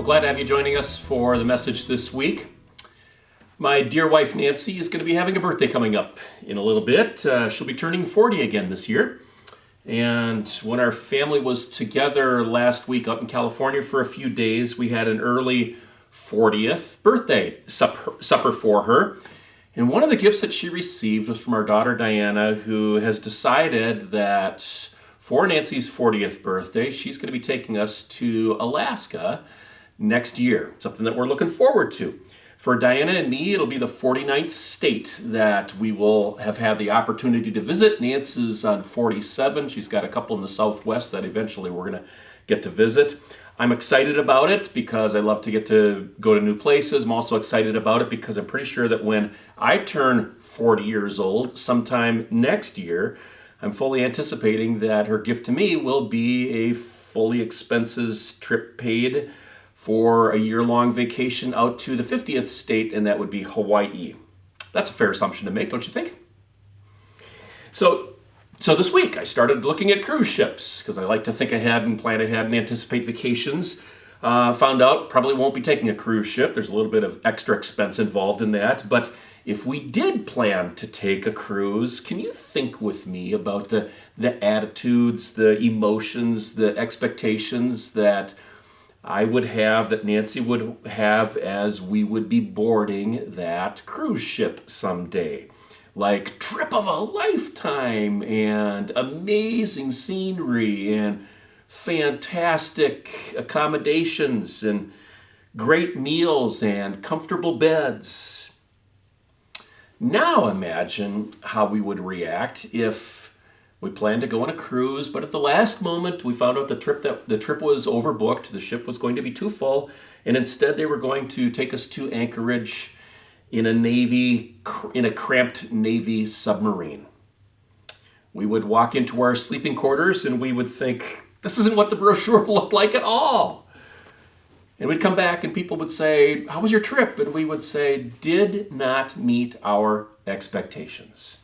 Well, glad to have you joining us for the message this week. My dear wife Nancy is going to be having a birthday coming up in a little bit. She'll be turning 40 again this year. And when our family was together last week out in California for a few days, we had an early 40th birthday supper for her. And one of the gifts that she received was from our daughter Diana, who has decided that for Nancy's 40th birthday, she's going to be taking us to Alaska next year, something that we're looking forward to. For Diana and me, it'll be the 49th state that we will have had the opportunity to visit. Nancy's on 47. She's got a couple in the Southwest that eventually we're going to get to visit. I'm excited about it because I love to get to go to new places. I'm also excited about it because I'm pretty sure that when I turn 40 years old, sometime next year, I'm fully anticipating that her gift to me will be a fully expenses trip paid for a year-long vacation out to the 50th state, and that would be Hawaii. That's a fair assumption to make, don't you think? So this week I started looking at cruise ships because I like to think ahead and plan ahead and anticipate vacations. Found out probably won't be taking a cruise ship. There's a little bit of extra expense involved in that. But if we did plan to take a cruise, can you think with me about the attitudes, the emotions, the expectations that I would have, that Nancy would have as we would be boarding that cruise ship someday? Like trip of a lifetime and amazing scenery and fantastic accommodations and great meals and comfortable beds. Now imagine how we would react if we planned to go on a cruise, but at the last moment we found out the trip was overbooked, the ship was going to be too full, and instead they were going to take us to Anchorage in a cramped Navy submarine. We would walk into our sleeping quarters and we would think, this isn't what the brochure looked like at all. And we'd come back and people would say, how was your trip? And we would say, did not meet our expectations.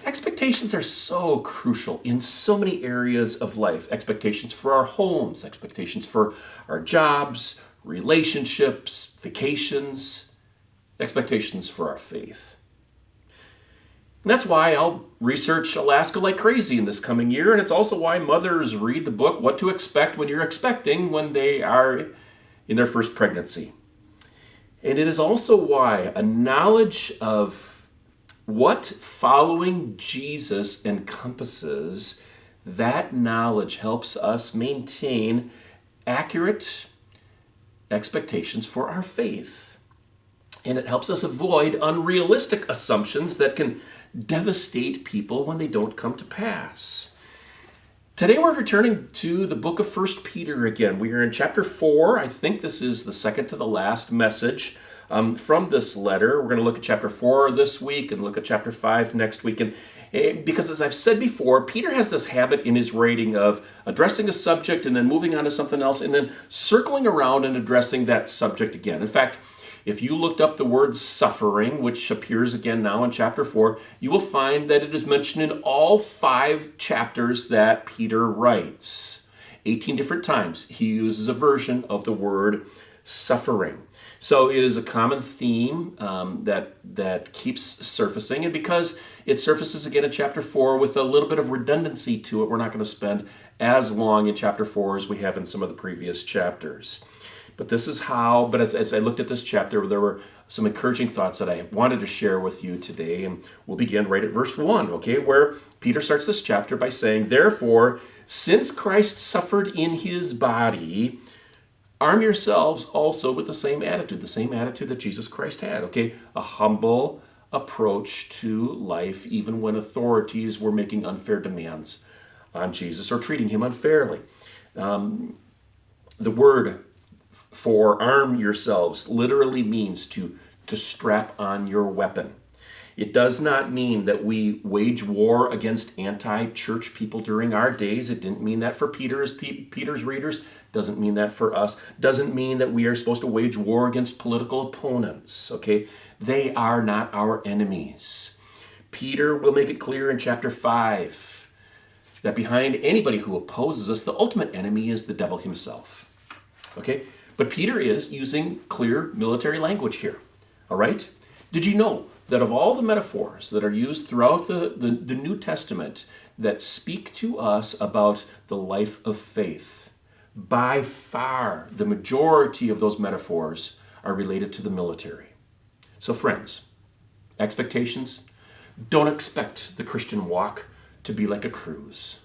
Expectations are so crucial in so many areas of life. Expectations for our homes, expectations for our jobs, relationships, vacations, expectations for our faith. And that's why I'll research Alaska like crazy in this coming year, and it's also why mothers read the book What to Expect When You're Expecting when they are in their first pregnancy. And it is also why a knowledge of what following Jesus encompasses, that knowledge helps us maintain accurate expectations for our faith. And it helps us avoid unrealistic assumptions that can devastate people when they don't come to pass. Today we're returning to the book of 1 Peter again. We are in chapter 4. I think this is the second to the last message from this letter. We're going to look at chapter 4 this week and look at chapter 5 next week. And because as I've said before, Peter has this habit in his writing of addressing a subject and then moving on to something else and then circling around and addressing that subject again. In fact, if you looked up the word suffering, which appears again now in chapter 4, you will find that it is mentioned in all 5 chapters that Peter writes. 18 different times he uses a version of the word suffering. So it is a common theme that keeps surfacing, and because it surfaces again in chapter 4 with a little bit of redundancy to it, we're not going to spend as long in chapter 4 as we have in some of the previous chapters. But this is how, as I looked at this chapter, there were some encouraging thoughts that I wanted to share with you today, and we'll begin right at verse 1, okay, where Peter starts this chapter by saying, therefore, since Christ suffered in his body, arm yourselves also with the same attitude that Jesus Christ had, okay? A humble approach to life, even when authorities were making unfair demands on Jesus or treating him unfairly. The word for arm yourselves literally means to strap on your weapon. It does not mean that we wage war against anti-church people during our days. It didn't mean that for Peter's readers. Doesn't mean that for us. Doesn't mean that we are supposed to wage war against political opponents, okay? They are not our enemies. Peter will make it clear in chapter 5 that behind anybody who opposes us, the ultimate enemy is the devil himself. Okay? But Peter is using clear military language here. All right? Did you know that of all the metaphors that are used throughout the New Testament that speak to us about the life of faith, by far the majority of those metaphors are related to the military? So friends, expectations, don't expect the Christian walk to be like a cruise.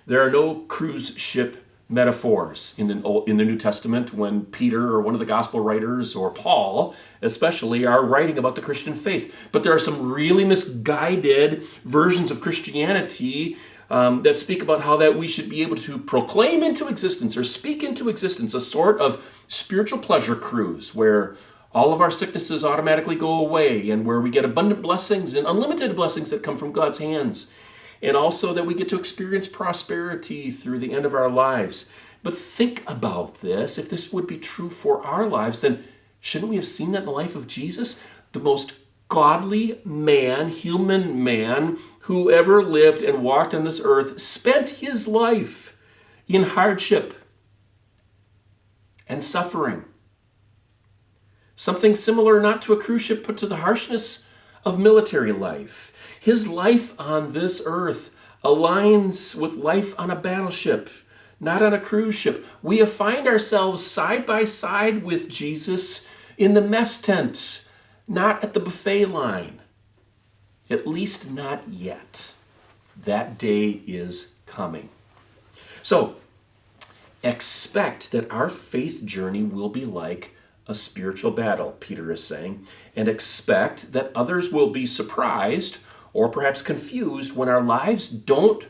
There are no cruise ship metaphors in the New Testament when Peter or one of the gospel writers or Paul especially are writing about the Christian faith. But there are some really misguided versions of Christianity that speak about how that we should be able to proclaim into existence or speak into existence a sort of spiritual pleasure cruise where all of our sicknesses automatically go away and where we get abundant blessings and unlimited blessings that come from God's hands. And also that we get to experience prosperity through the end of our lives. But think about this. If this would be true for our lives, then shouldn't we have seen that in the life of Jesus? The most godly man, human man, who ever lived and walked on this earth, spent his life in hardship and suffering. Something similar not to a cruise ship, but to the harshness of military life. His life on this earth aligns with life on a battleship, not on a cruise ship. We find ourselves side by side with Jesus in the mess tent, not at the buffet line. At least not yet. That day is coming. So, expect that our faith journey will be like a spiritual battle, Peter is saying, and expect that others will be surprised or perhaps confused when our lives don't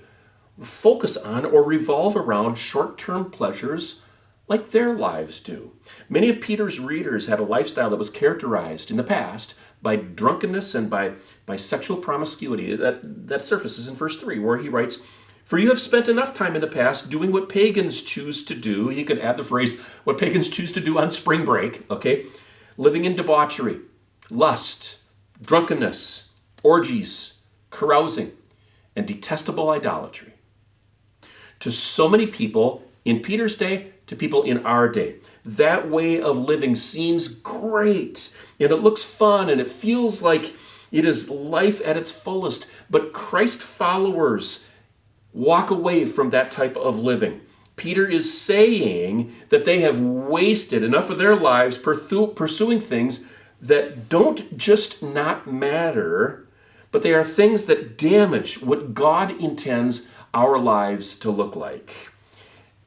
focus on or revolve around short-term pleasures like their lives do. Many of Peter's readers had a lifestyle that was characterized in the past by drunkenness and by sexual promiscuity. That surfaces in verse 3, where he writes, "For you have spent enough time in the past doing what pagans choose to do." He could add the phrase, what pagans choose to do on spring break, okay? Living in debauchery, lust, drunkenness, orgies, carousing, and detestable idolatry. To so many people in Peter's day, to people in our day, that way of living seems great, and it looks fun, and it feels like it is life at its fullest. But Christ followers walk away from that type of living. Peter is saying that they have wasted enough of their lives pursuing things that don't just not matter, but they are things that damage what God intends our lives to look like.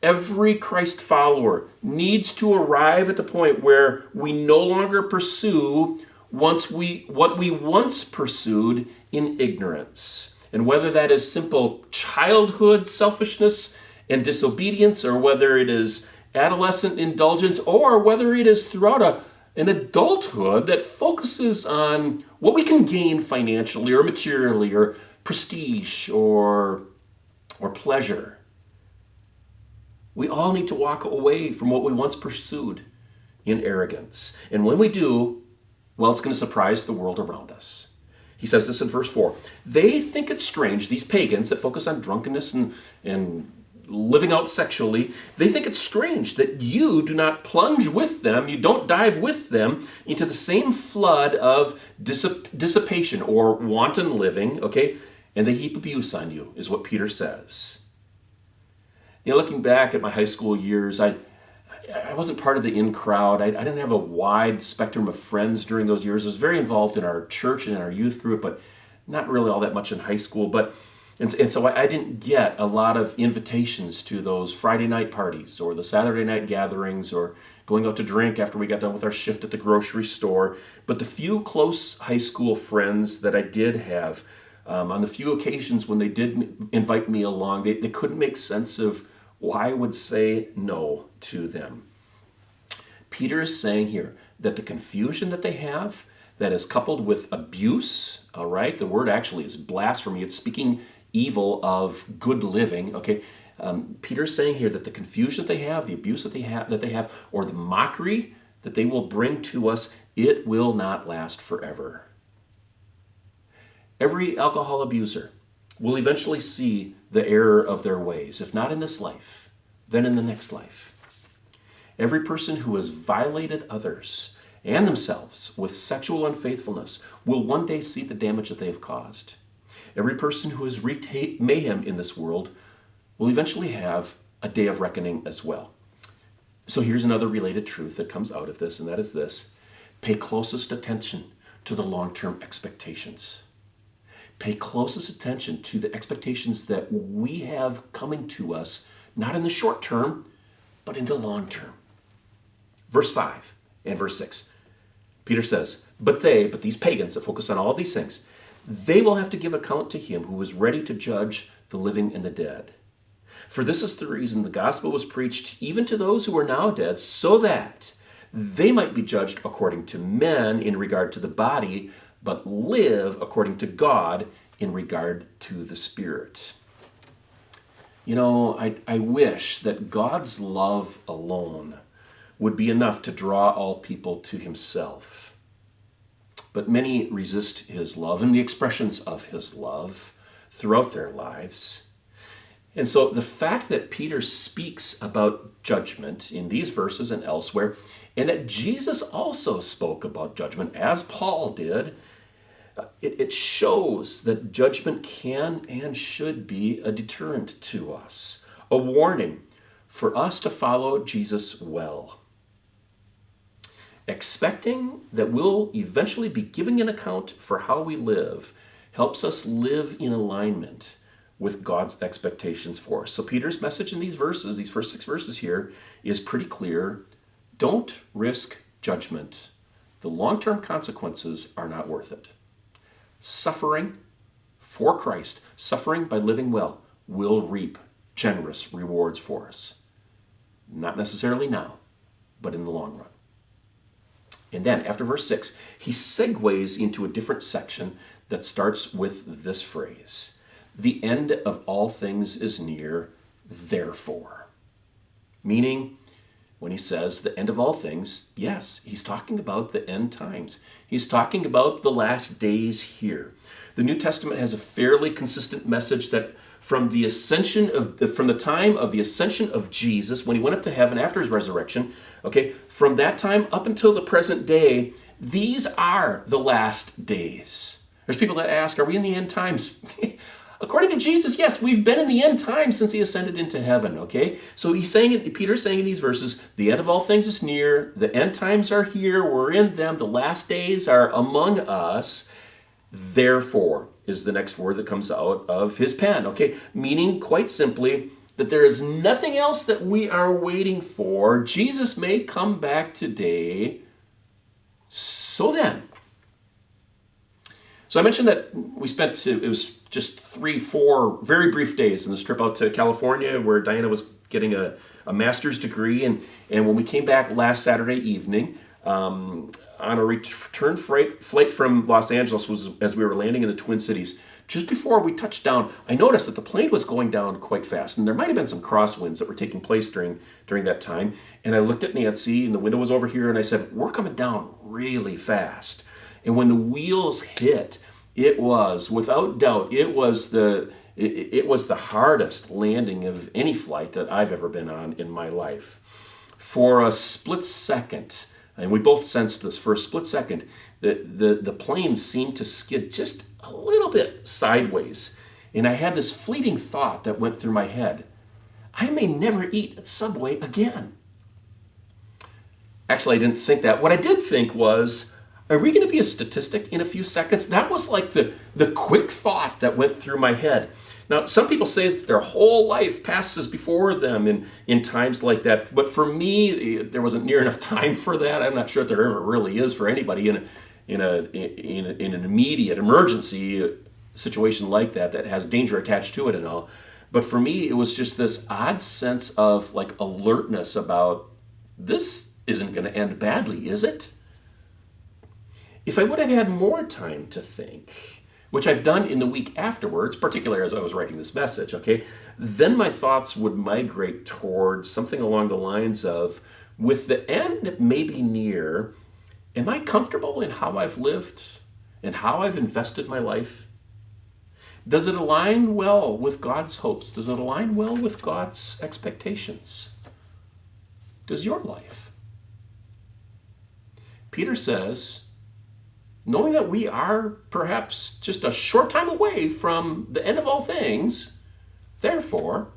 Every Christ follower needs to arrive at the point where we no longer pursue what we once pursued in ignorance. And whether that is simple childhood selfishness and disobedience, or whether it is adolescent indulgence, or whether it is throughout an adulthood that focuses on what we can gain financially or materially or prestige or pleasure. We all need to walk away from what we once pursued in arrogance. And when we do, well, it's going to surprise the world around us. He says this in verse 4. They think it's strange, these pagans that focus on drunkenness and living out sexually, they think it's strange that you do not plunge with them, you don't dive with them into the same flood of dissipation or wanton living, okay? And they heap abuse on you, is what Peter says. You know, looking back at my high school years, I wasn't part of the in crowd. I didn't have a wide spectrum of friends during those years. I was very involved in our church and in our youth group, but not really all that much in high school. And so I didn't get a lot of invitations to those Friday night parties or the Saturday night gatherings or going out to drink after we got done with our shift at the grocery store. But the few close high school friends that I did have, on the few occasions when they did invite me along, they couldn't make sense of why I would say no to them. Peter is saying here that the confusion that they have, that is coupled with abuse, all right? The word actually is blasphemy. It's speaking evil of good living, okay? Peter's saying here that the confusion that they have, the abuse that they have, or the mockery that they will bring to us, it will not last forever. Every alcohol abuser will eventually see the error of their ways, if not in this life, then in the next life. Every person who has violated others and themselves with sexual unfaithfulness will one day see the damage that they have caused. Every person who has wreaked mayhem in this world will eventually have a day of reckoning as well. So here's another related truth that comes out of this, and that is this. Pay closest attention to the long-term expectations. Pay closest attention to the expectations that we have coming to us, not in the short term, but in the long term. Verse 5 and verse 6. Peter says, but these pagans that focus on all these things, they will have to give account to him who is ready to judge the living and the dead. For this is the reason the gospel was preached even to those who are now dead, so that they might be judged according to men in regard to the body, but live according to God in regard to the spirit. You know, I wish that God's love alone would be enough to draw all people to himself. But many resist his love and the expressions of his love throughout their lives. And so the fact that Peter speaks about judgment in these verses and elsewhere, and that Jesus also spoke about judgment, as Paul did, it shows that judgment can and should be a deterrent to us, a warning for us to follow Jesus well. Expecting that we'll eventually be giving an account for how we live helps us live in alignment with God's expectations for us. So Peter's message in these verses, these first 6 verses here, is pretty clear. Don't risk judgment. The long-term consequences are not worth it. Suffering for Christ, suffering by living well, will reap generous rewards for us. Not necessarily now, but in the long run. And then after verse 6, he segues into a different section that starts with this phrase. The end of all things is near, therefore. Meaning, when he says the end of all things, yes, he's talking about the end times. He's talking about the last days here. The New Testament has a fairly consistent message that from the time of the ascension of Jesus, when he went up to heaven after his resurrection, okay, from that time up until the present day, these are the last days. There's people that ask, are we in the end times? According to Jesus, yes, we've been in the end times since he ascended into heaven, okay? So Peter's saying in these verses, the end of all things is near, the end times are here, we're in them, the last days are among us. Therefore is the next word that comes out of his pen, okay? Meaning, quite simply, that there is nothing else that we are waiting for. Jesus may come back today. So then. So I mentioned that we spent, it was just 3-4 very brief days in this trip out to California where Diana was getting a master's degree. And when we came back last Saturday evening, on a return flight from Los Angeles, as we were landing in the Twin Cities, just before we touched down, I noticed that the plane was going down quite fast, and there might have been some crosswinds that were taking place during that time. And I looked at Nancy, and the window was over here, and I said, we're coming down really fast. And when the wheels hit, it was, without doubt, it was the hardest landing of any flight that I've ever been on in my life. For a split second, and we both sensed this, for a split second, the plane seemed to skid just a little bit sideways. And I had this fleeting thought that went through my head. I may never eat at Subway again. Actually, I didn't think that. What I did think was, are we going to be a statistic in a few seconds? That was like the quick thought that went through my head. Now, some people say that their whole life passes before them in times like that. But for me, there wasn't near enough time for that. I'm not sure if there ever really is for anybody in an immediate emergency situation like that has danger attached to it and all. But for me, it was just this odd sense of like alertness about this isn't going to end badly, is it? If I would have had more time to think, which I've done in the week afterwards, particularly as I was writing this message, okay, then my thoughts would migrate towards something along the lines of, with the end maybe near, am I comfortable in how I've lived and how I've invested my life? Does it align well with God's hopes? Does it align well with God's expectations? does your life? Peter says, knowing that we are perhaps just a short time away from the end of all things, therefore,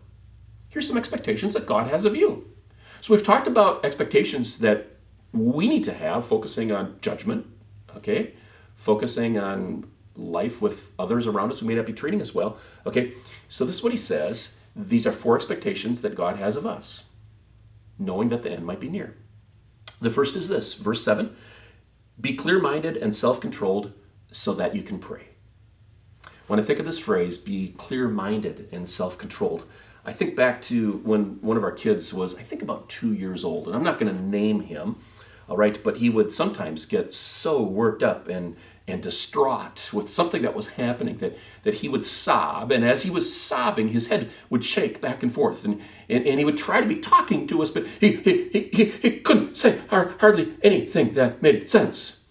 here's some expectations that God has of you. So we've talked about expectations that we need to have, focusing on judgment, okay? Focusing on life with others around us who may not be treating us well, okay? So this is what he says. These are 4 expectations that God has of us, knowing that the end might be near. The first is this, verse 7, be clear-minded and self-controlled so that you can pray. When I think of this phrase, be clear-minded and self-controlled, I think back to when one of our kids was, I think, about 2 years old, and I'm not going to name him, all right, but he would sometimes get so worked up and distraught with something that was happening that he would sob, and as he was sobbing, his head would shake back and forth, and he would try to be talking to us, but he couldn't say hardly anything that made sense.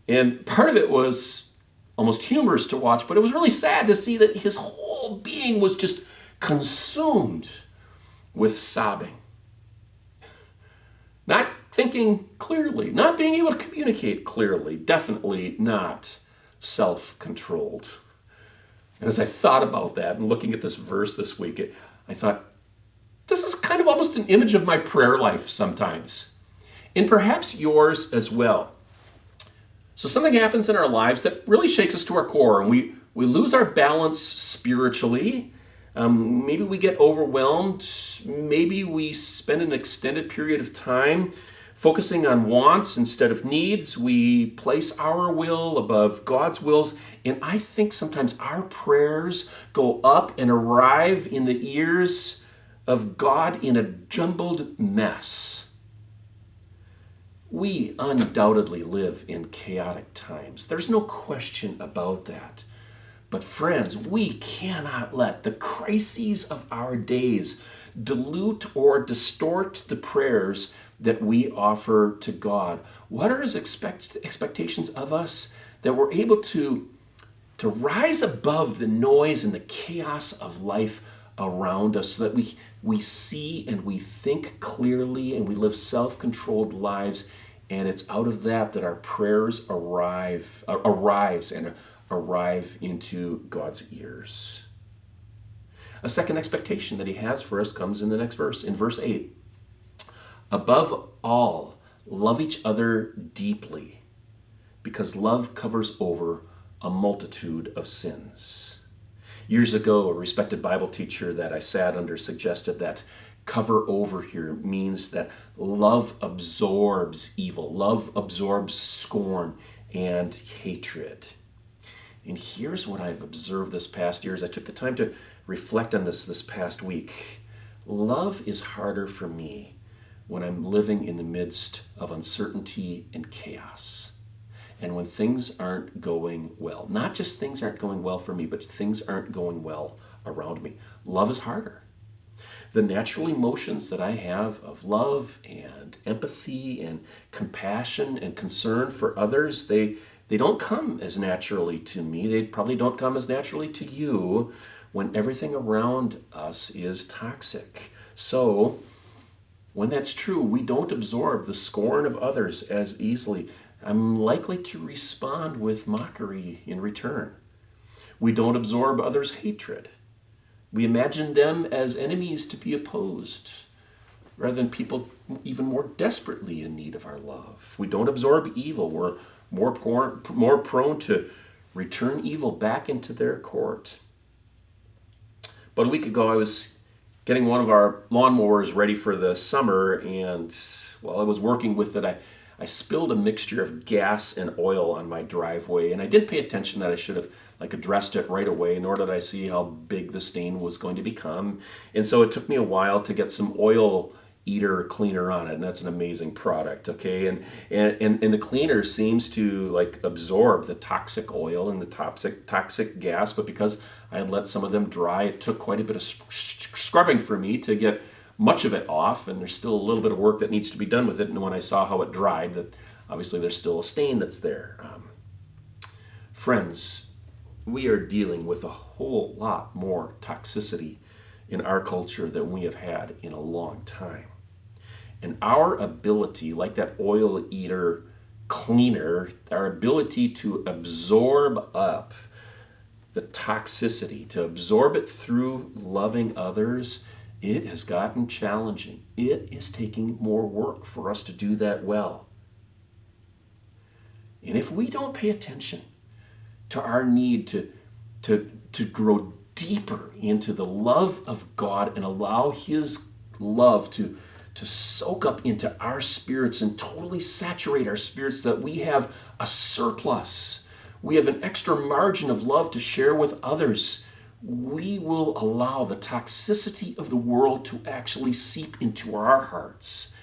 And part of it was almost humorous to watch, but it was really sad to see that his whole being was just consumed with sobbing. Not thinking clearly, not being able to communicate clearly, definitely not self-controlled. And as I thought about that and looking at this verse this week, I thought, this is kind of almost an image of my prayer life sometimes, and perhaps yours as well. So something happens in our lives that really shakes us to our core, and we lose our balance spiritually. Maybe we get overwhelmed. Maybe we spend an extended period of time focusing on wants instead of needs. We place our will above God's wills. And I think sometimes our prayers go up and arrive in the ears of God in a jumbled mess. We undoubtedly live in chaotic times. There's no question about that. But friends, we cannot let the crises of our days dilute or distort the prayers that we offer to God. What are his expectations of us? That we're able to rise above the noise and the chaos of life around us, so that we see and we think clearly and we live self-controlled lives. And it's out of that our prayers arise and arrive into God's ears. A second expectation that he has for us comes in the next verse, in verse 8. Above all, love each other deeply, because love covers over a multitude of sins. Years ago, a respected Bible teacher that I sat under suggested that cover over here means that love absorbs evil, love absorbs scorn and hatred. And here's what I've observed this past year as I took the time to reflect on this past week. Love is harder for me when I'm living in the midst of uncertainty and chaos. And when things aren't going well. Not just things aren't going well for me, but things aren't going well around me. Love is harder. The natural emotions that I have of love and empathy and compassion and concern for others, they don't come as naturally to me. They probably don't come as naturally to you when everything around us is toxic. So, when that's true, we don't absorb the scorn of others as easily. I'm likely to respond with mockery in return. We don't absorb others' hatred. We imagine them as enemies to be opposed, rather than people even more desperately in need of our love. We don't absorb evil. We're more prone to return evil back into their court. About a week ago, I was getting one of our lawnmowers ready for the summer, and while I was working with it, I spilled a mixture of gas and oil on my driveway, and I didn't pay attention that I should have addressed it right away, nor did I see how big the stain was going to become. And so it took me a while to get some oil eater cleaner on it, and that's an amazing product, okay? And the cleaner seems to absorb the toxic oil and the toxic gas, but because I had let some of them dry, it took quite a bit of scrubbing for me to get much of it off, and there's still a little bit of work that needs to be done with it. And when I saw how it dried, that obviously there's still a stain that's there. Friends, we are dealing with a whole lot more toxicity in our culture than we have had in a long time. And our ability, like that oil eater cleaner, our ability to absorb up the toxicity, to absorb it through loving others, it has gotten challenging. It is taking more work for us to do that well. And if we don't pay attention to our need to grow deeper into the love of God and allow His love to soak up into our spirits and totally saturate our spirits, that we have a surplus, we have an extra margin of love to share with others, we will allow the toxicity of the world to actually seep into our hearts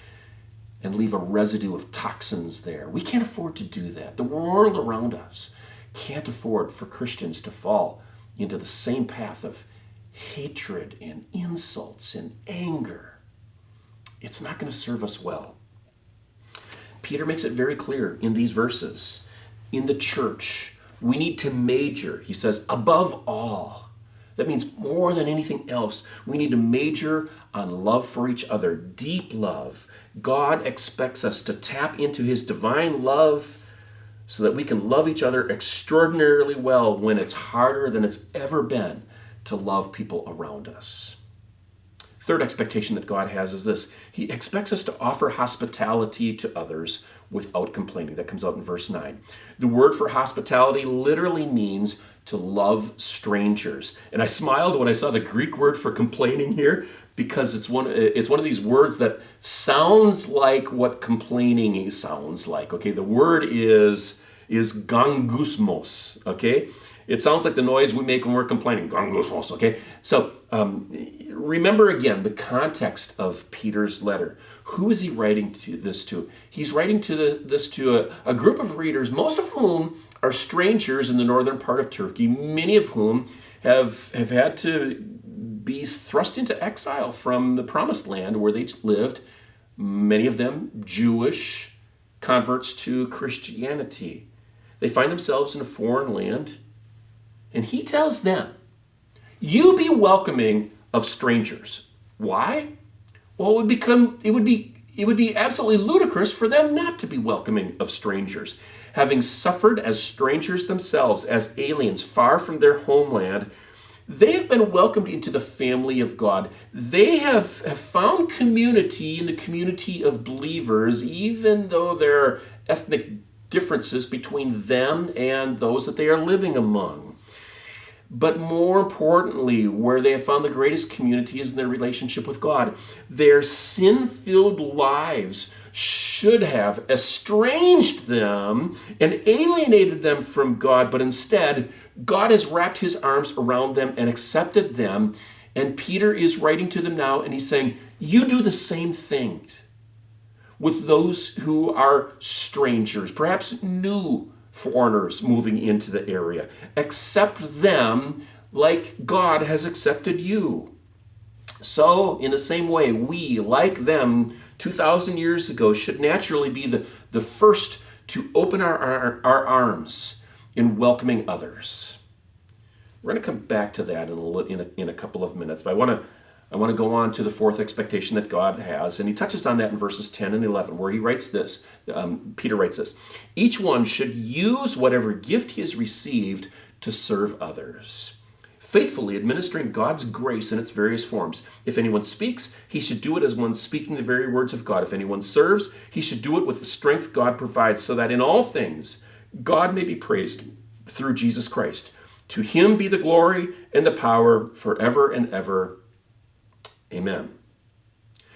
and leave a residue of toxins there. We can't afford to do that. The world around us can't afford for Christians to fall into the same path of hatred and insults and anger. It's not going to serve us well. Peter makes it very clear in these verses. In the church, we need to major, he says, above all. That means more than anything else, we need to major on love for each other, deep love. God expects us to tap into His divine love so that we can love each other extraordinarily well when it's harder than it's ever been to love people around us. Third expectation that God has is this. He expects us to offer hospitality to others without complaining. That comes out in verse 9. The word for hospitality literally means to love strangers. And I smiled when I saw the Greek word for complaining here, because it's one of these words that sounds like what complaining sounds like. Okay, the word is gangusmos. Okay, it sounds like the noise we make when we're complaining. Gangusmos. Okay, so remember again the context of Peter's letter. Who is he writing this to? He's writing this to a group of readers, most of whom are strangers in the northern part of Turkey, many of whom have had to be thrust into exile from the promised land where they lived, many of them Jewish converts to Christianity. They find themselves in a foreign land, and he tells them, you be welcoming of strangers. Why? Well, it would be absolutely ludicrous for them not to be welcoming of strangers. Having suffered as strangers themselves, as aliens far from their homeland, they have been welcomed into the family of God. They have found community in the community of believers, even though there are ethnic differences between them and those that they are living among. But more importantly, where they have found the greatest community is in their relationship with God. Their sin-filled lives should have estranged them and alienated them from God, but instead, God has wrapped His arms around them and accepted them. And Peter is writing to them now, and he's saying, you do the same thing with those who are strangers, perhaps new foreigners moving into the area. Accept them like God has accepted you. So, in the same way, we, like them 2,000 years ago, should naturally be the first to open our arms in welcoming others. We're going to come back to that in a couple of minutes, but I want to go on to the fourth expectation that God has, and he touches on that in verses 10 and 11, where he writes this. Peter writes this: each one should use whatever gift he has received to serve others, faithfully administering God's grace in its various forms. If anyone speaks, he should do it as one speaking the very words of God. If anyone serves, he should do it with the strength God provides, so that in all things God may be praised through Jesus Christ. To him be the glory and the power forever and ever. Amen.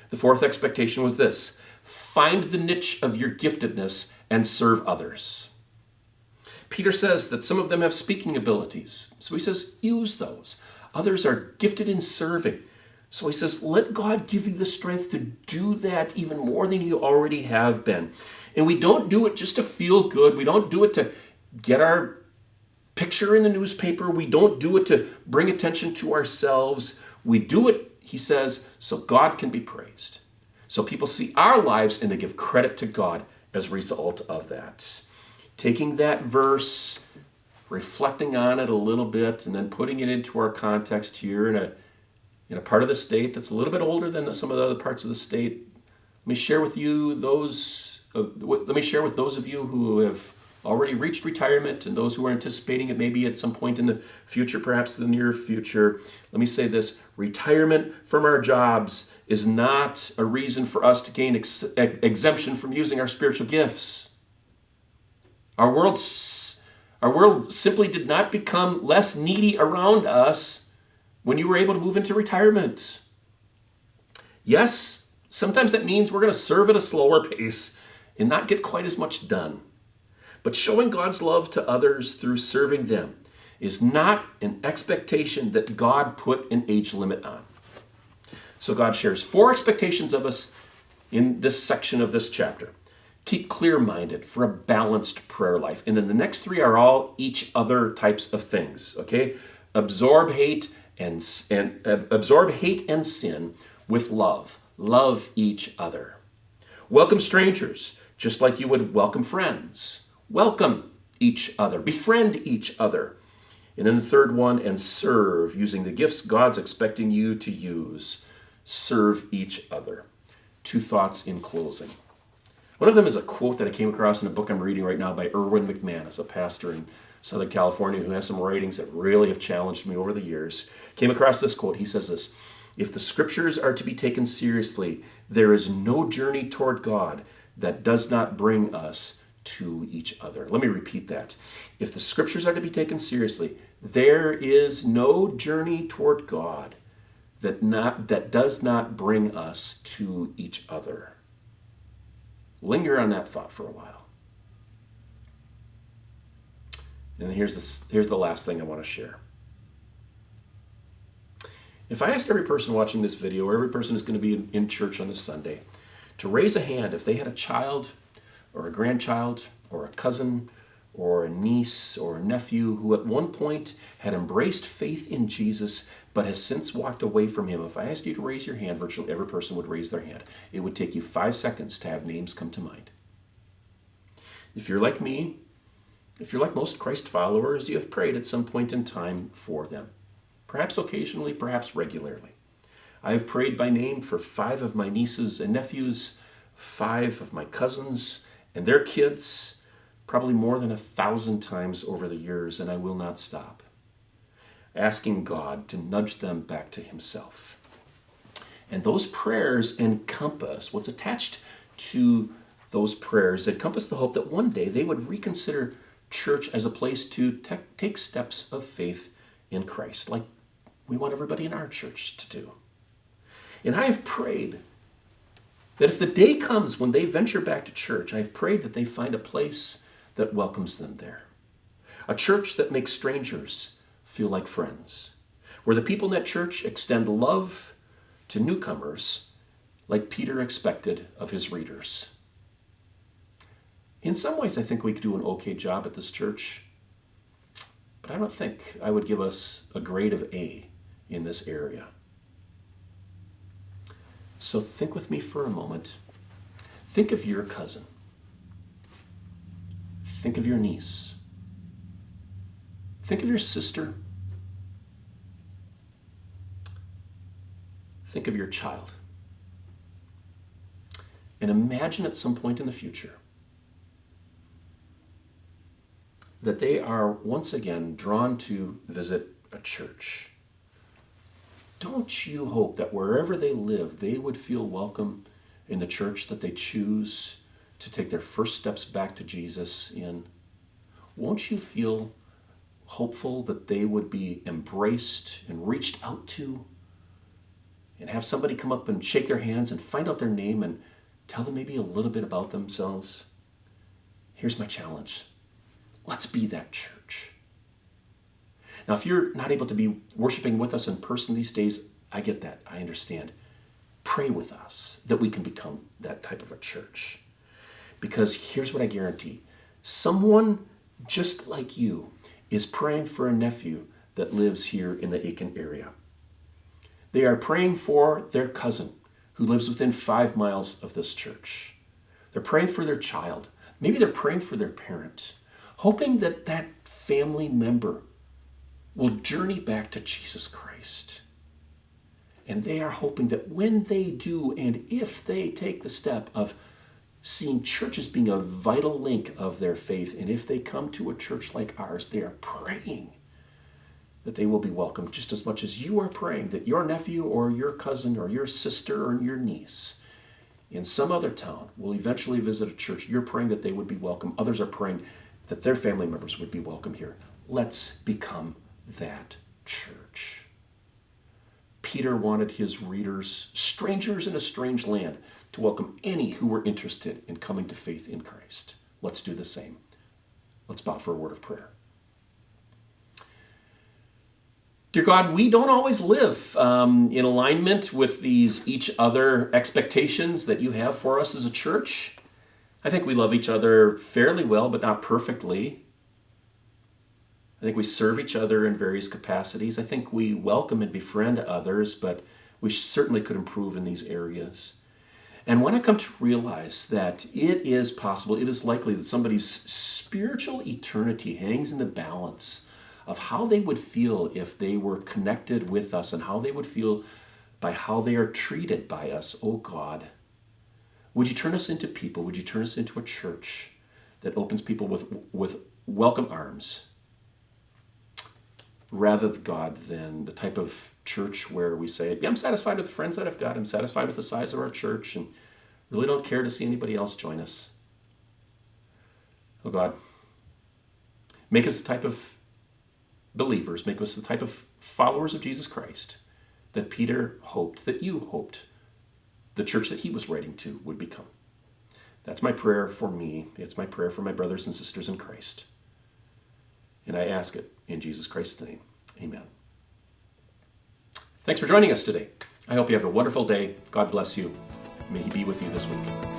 The fourth expectation was this: find the niche of your giftedness and serve others. Peter says that some of them have speaking abilities, so he says, use those. Others are gifted in serving, so he says, let God give you the strength to do that even more than you already have been. And we don't do it just to feel good. We don't do it to get our picture in the newspaper. We don't do it to bring attention to ourselves. We do it, he says, so God can be praised. So people see our lives and they give credit to God as a result of that. Taking that verse, reflecting on it a little bit, and then putting it into our context here in a part of the state that's a little bit older than some of the other parts of the state, Let me share with those of you who have already reached retirement and those who are anticipating it maybe at some point in the future, perhaps the near future. Let me say this: retirement from our jobs is not a reason for us to gain exemption from using our spiritual gifts. Our world simply did not become less needy around us when you were able to move into retirement. Yes, sometimes that means we're going to serve at a slower pace and not get quite as much done. But showing God's love to others through serving them is not an expectation that God put an age limit on. So God shares 4 expectations of us in this section of this chapter. Keep clear-minded for a balanced prayer life. And then the next 3 are all each other types of things, okay? Absorb hate and sin with love. Love each other. Welcome strangers, just like you would welcome friends. Welcome each other. Befriend each other. And then the third one, and serve, using the gifts God's expecting you to use. Serve each other. 2 thoughts in closing. One of them is a quote that I came across in a book I'm reading right now by Erwin McManus, a pastor in Southern California who has some writings that really have challenged me over the years. Came across this quote. He says this: "If the scriptures are to be taken seriously, there is no journey toward God that does not bring us to each other." Let me repeat that. If the scriptures are to be taken seriously, there is no journey toward God that does not bring us to each other. Linger on that thought for a while. And here's the last thing I want to share. If I asked every person watching this video, or every person who's going to be in church on this Sunday, to raise a hand if they had a child or a grandchild or a cousin or a niece or a nephew who at one point had embraced faith in Jesus but has since walked away from him, if I asked you to raise your hand, virtually every person would raise their hand. It would take you 5 seconds to have names come to mind. If you're like me, if you're like most Christ followers, you have prayed at some point in time for them. Perhaps occasionally, perhaps regularly. I have prayed by name for 5 of my nieces and nephews, 5 of my cousins and their kids, probably more than 1,000 times over the years, and I will not stop, asking God to nudge them back to himself. And those prayers encompass, what's attached to those prayers encompass the hope that one day they would reconsider church as a place to take steps of faith in Christ, like we want everybody in our church to do. And I have prayed that if the day comes when they venture back to church, I've prayed that they find a place that welcomes them there. A church that makes strangers feel like friends, where the people in that church extend love to newcomers like Peter expected of his readers. In some ways, I think we could do an okay job at this church, but I don't think I would give us a grade of A in this area. So think with me for a moment. Think of your cousin. Think of your niece. Think of your sister. Think of your child. And imagine at some point in the future that they are once again drawn to visit a church. Don't you hope that wherever they live, they would feel welcome in the church that they choose to take their first steps back to Jesus in? Won't you feel hopeful that they would be embraced and reached out to, and have somebody come up and shake their hands and find out their name and tell them maybe a little bit about themselves? Here's my challenge. Let's be that church. Now, if you're not able to be worshiping with us in person these days, I get that. I understand. Pray with us that we can become that type of a church. Because here's what I guarantee. Someone just like you is praying for a nephew that lives here in the Aiken area. They are praying for their cousin who lives within 5 miles of this church. They're praying for their child. Maybe they're praying for their parent, hoping that that family member will journey back to Jesus Christ. And they are hoping that when they do, and if they take the step of seeing church as being a vital link of their faith, and if they come to a church like ours, they are praying that they will be welcomed just as much as you are praying that your nephew or your cousin or your sister or your niece in some other town will eventually visit a church. You're praying that they would be welcome. Others are praying that their family members would be welcome here. Let's become that church. Peter wanted his readers, strangers in a strange land, to welcome any who were interested in coming to faith in Christ. Let's do the same. Let's bow for a word of prayer. Dear God, we don't always live in alignment with these each other expectations that you have for us as a church. I think we love each other fairly well, but not perfectly. I think we serve each other in various capacities. I think we welcome and befriend others, but we certainly could improve in these areas. And when I come to realize that it is possible, it is likely that somebody's spiritual eternity hangs in the balance of how they would feel if they were connected with us and how they would feel by how they are treated by us, oh God, would you turn us into people? Would you turn us into a church that opens people with welcome arms? Rather, God, than the type of church where we say, yeah, I'm satisfied with the friends that I've got. I'm satisfied with the size of our church and really don't care to see anybody else join us. Oh, God, make us the type of believers, make us the type of followers of Jesus Christ that Peter hoped, that you hoped the church that he was writing to would become. That's my prayer for me. It's my prayer for my brothers and sisters in Christ. And I ask it in Jesus Christ's name. Amen. Thanks for joining us today. I hope you have a wonderful day. God bless you. May he be with you this week.